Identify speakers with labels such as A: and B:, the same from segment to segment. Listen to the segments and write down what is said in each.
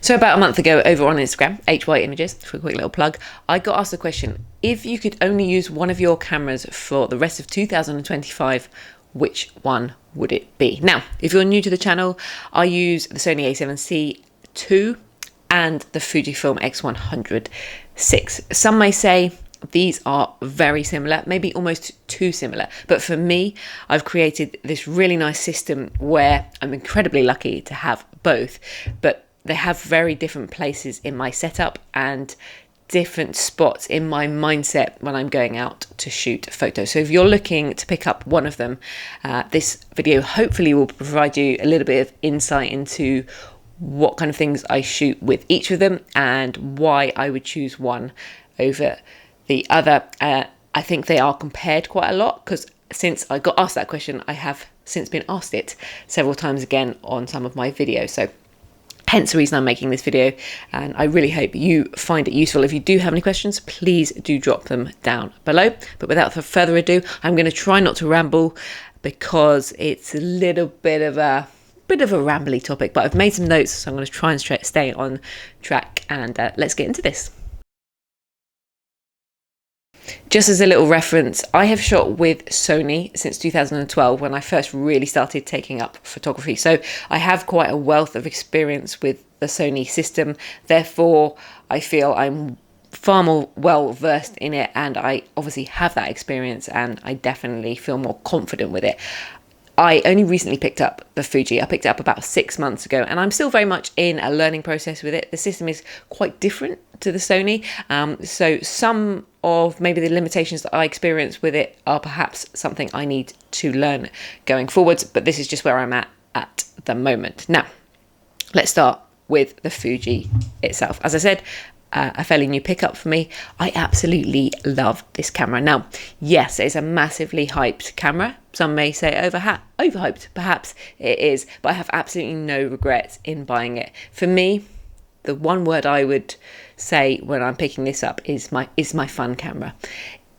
A: So about a month ago over on Instagram, HY Images, for a quick little plug, I got asked the question, if you could only use one of your cameras for the rest of 2025, which one would it be? Now, if you're new to the channel, I use the Sony A7C II and the Fujifilm X100VI. Some may say these are very similar, maybe almost too similar. But for me, I've created this really nice system where I'm incredibly lucky to have both, but they have very different places in my setup and different spots in my mindset when I'm going out to shoot photos. So if you're looking to pick up one of them, this video hopefully will provide you a little bit of insight into what kind of things I shoot with each of them and why I would choose one over the other. I think they are compared quite a lot because since I got asked that question, I have since been asked it several times again on some of my videos. So hence the reason I'm making this video, and I really hope you find it useful. If you do have any questions, please do drop them down below. But without further ado, I'm going to try not to ramble because it's a little bit of a rambly topic, but I've made some notes, so I'm going to try and stay on track, and let's get into this. Just as a little reference, I have shot with Sony since 2012 when I first really started taking up photography. So I have quite a wealth of experience with the Sony system. Therefore, I feel I'm far more well versed in it, and I obviously have that experience, and I definitely feel more confident with it. I only recently picked up the Fuji. I picked it up about 6 months ago, and I'm still very much in a learning process with it. The system is quite different to the Sony, so some of maybe the limitations that I experience with it are perhaps something I need to learn going forwards, but this is just where I'm at the moment. Now, let's start with the Fuji itself. As I said, a fairly new pickup for me. I absolutely love this camera. Now, yes, it's a massively hyped camera. Some may say overhyped, perhaps it is, but I have absolutely no regrets in buying it. For me, the one word I would say when I'm picking this up is my fun camera.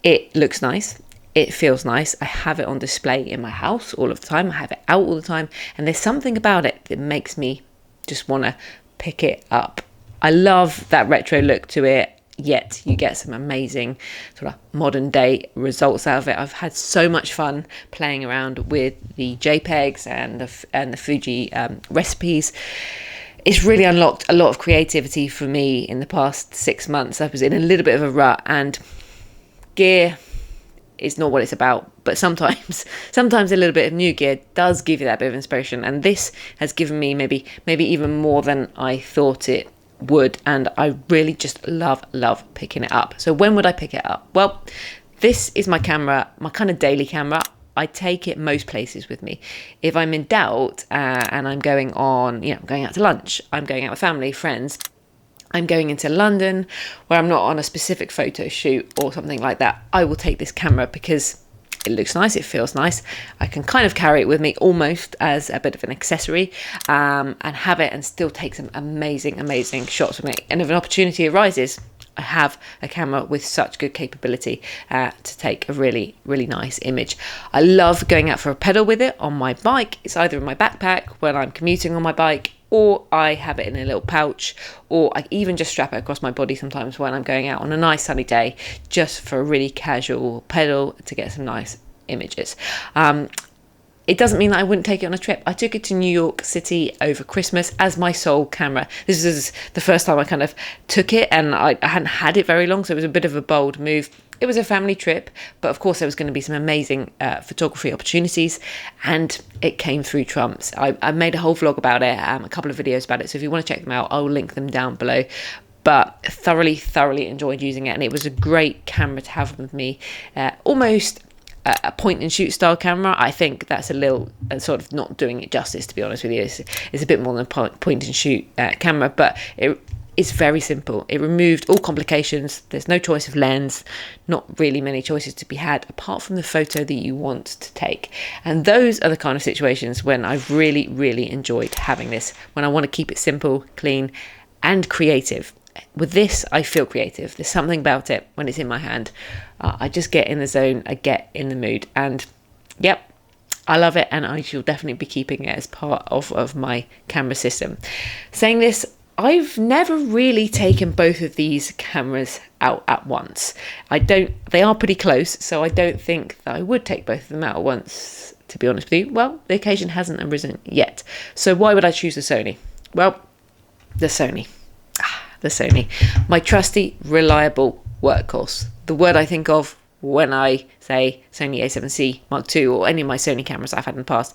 A: It looks nice. It feels nice. I have it on display in my house all of the time. I have it out all the time, and there's something about it that makes me just want to pick it up. I love that retro look to it, yet you get some amazing sort of modern day results out of it. I've had so much fun playing around with the JPEGs and the Fuji recipes. It's really unlocked a lot of creativity for me in the past 6 months. I was in a little bit of a rut, and gear is not what it's about, but sometimes a little bit of new gear does give you that bit of inspiration, and this has given me maybe even more than I thought it would, and I really just love picking it up. So when would I pick it up? Well, this is my camera, my kind of daily camera. I take it most places with me. If I'm in doubt and I'm going on, I'm going out to lunch, I'm going out with family, friends, I'm going into London where I'm not on a specific photo shoot or something like that, I will take this camera because it looks nice, it feels nice. I can kind of carry it with me almost as a bit of an accessory, and have it and still take some amazing shots with me. And if an opportunity arises, I have a camera with such good capability to take a really nice image. I love going out for a pedal with it on my bike. It's either in my backpack when I'm commuting on my bike, or I have it in a little pouch, or I even just strap it across my body sometimes when I'm going out on a nice sunny day, just for a really casual pedal to get some nice images. It doesn't mean that I wouldn't take it on a trip. I took it to New York City over Christmas as my sole camera. This is the first time I kind of took it, and I hadn't had it very long, so it was a bit of a bold move. It was a family trip, but of course there was going to be some amazing photography opportunities, and it came through trumps. I made a whole vlog about it, a couple of videos about it, so if you want to check them out, I'll link them down below. But thoroughly enjoyed using it, and it was a great camera to have with me. Almost a point and shoot style camera. I think that's a little sort of not doing it justice, to be honest with you. It's a bit more than a point and shoot camera, but it's very simple. It removed all complications. There's no choice of lens, not really many choices to be had apart from the photo that you want to take. And those are the kind of situations when I've really enjoyed having this, when I want to keep it simple, clean and creative. With this, I feel creative. There's something about it when it's in my hand. I just get in the zone, I get in the mood, and yep, I love it, and I shall definitely be keeping it as part of my camera system. Saying this, I've never really taken both of these cameras out at once. They are pretty close, so I don't think that I would take both of them out at once, to be honest with you. Well, the occasion hasn't arisen yet. So why would I choose the Sony? Well, the Sony. The Sony. My trusty, reliable workhorse. The word I think of when I say Sony A7C II or any of my Sony cameras I've had in the past.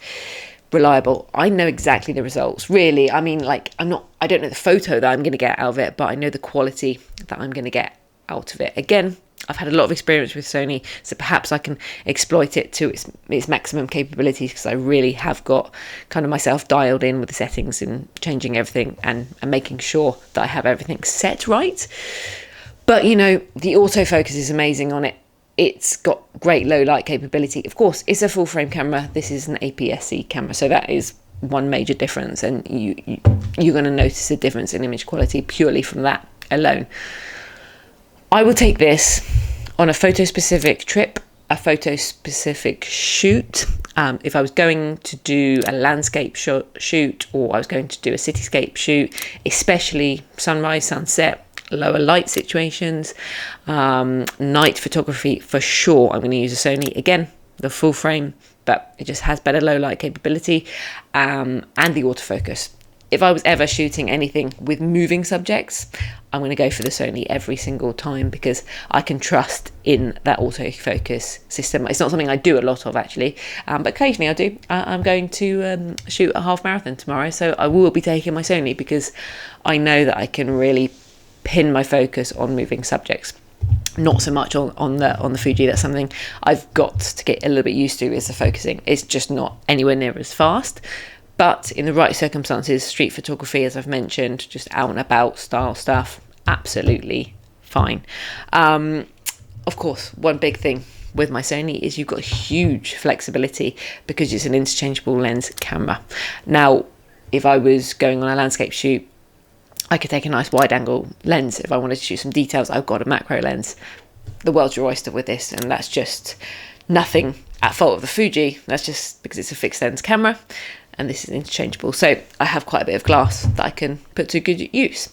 A: Reliable. I know exactly the results, really. I mean, like, I don't know the photo that I'm going to get out of it, but I know the quality that I'm going to get out of it. Again, I've had a lot of experience with Sony, so perhaps I can exploit it to its maximum capabilities, because I really have got kind of myself dialed in with the settings and changing everything and making sure that I have everything set right. But, you know, the autofocus is amazing on it. It's got great low light capability. Of course, it's a full frame camera. This is an aps-c camera, so that is one major difference, and you're going to notice a difference in image quality purely from that alone. I will take this on a photo-specific trip, a photo-specific shoot. If I was going to do a landscape shoot, or I was going to do a cityscape shoot, especially sunrise, sunset, lower light situations, night photography, for sure I'm going to use a Sony. Again, the full frame, but it just has better low light capability, and the autofocus. If I was ever shooting anything with moving subjects, I'm going to go for the Sony every single time, because I can trust in that autofocus system. It's not something I do a lot of, actually, but occasionally I do. I'm going to shoot a half marathon tomorrow, so I will be taking my Sony, because I know that I can really pin my focus on moving subjects. Not so much on the Fuji. That's something I've got to get a little bit used to, is the focusing. It's just not anywhere near as fast. But in the right circumstances, street photography, as I've mentioned, just out and about style stuff, absolutely fine. Of course, one big thing with my Sony is you've got huge flexibility, because it's an interchangeable lens camera. Now, if I was going on a landscape shoot, I could take a nice wide angle lens. If I wanted to shoot some details, I've got a macro lens. The world's your oyster with this, and that's just nothing at fault of the Fuji. That's just because it's a fixed lens camera, and this is interchangeable. So I have quite a bit of glass that I can put to good use.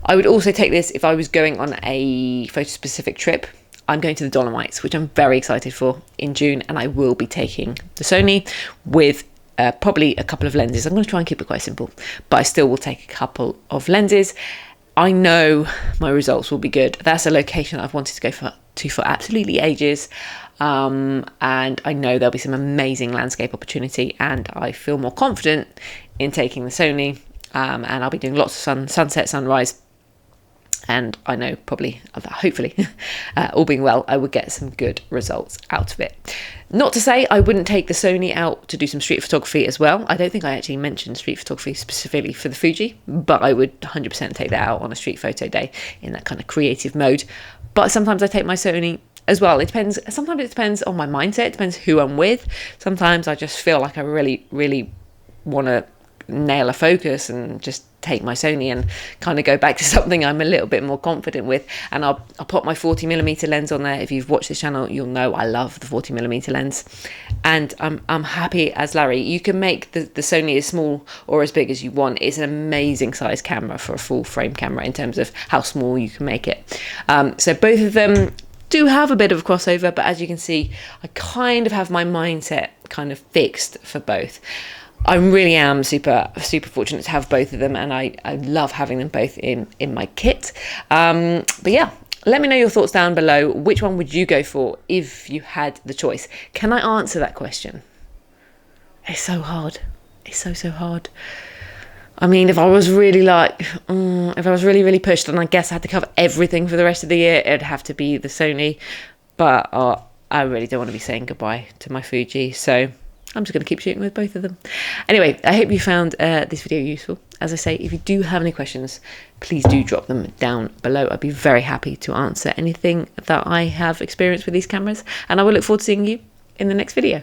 A: I would also take this if I was going on a photo-specific trip. I'm going to the Dolomites, which I'm very excited for, in June, and I will be taking the Sony with probably a couple of lenses. I'm going to try and keep it quite simple, but I still will take a couple of lenses. I know my results will be good. That's a location I've wanted to go for absolutely ages, and I know there'll be some amazing landscape opportunity, and I feel more confident in taking the Sony, and I'll be doing lots of sunset, sunrise, and I know probably, hopefully, all being well, I would get some good results out of it. Not to say I wouldn't take the Sony out to do some street photography as well. I don't think I actually mentioned street photography specifically for the Fuji, but I would 100% take that out on a street photo day in that kind of creative mode. But sometimes I take my Sony as well. It depends. Sometimes it depends on my mindset. It depends who I'm with. Sometimes I just feel like I really, really want to nail a focus and just take my Sony and kind of go back to something I'm a little bit more confident with, and I'll pop my 40mm lens on there. If you've watched this channel, you'll know I love the 40mm lens, and I'm happy as Larry. You can make the Sony as small or as big as you want. It's an amazing size camera for a full frame camera in terms of how small you can make it. So both of them do have a bit of a crossover, but as you can see, I kind of have my mindset kind of fixed for both. I really am super fortunate to have both of them, and I love having them both in my kit. But yeah, let me know your thoughts down below. Which one would you go for if you had the choice? Can I answer that question? It's so hard. It's so hard. I mean, if I was really really pushed, then I guess I had to cover everything for the rest of the year, it'd have to be the Sony. But I really don't want to be saying goodbye to my Fuji, so I'm just going to keep shooting with both of them. Anyway, I hope you found this video useful. As I say, if you do have any questions, please do drop them down below. I'd be very happy to answer anything that I have experienced with these cameras, and I will look forward to seeing you in the next video.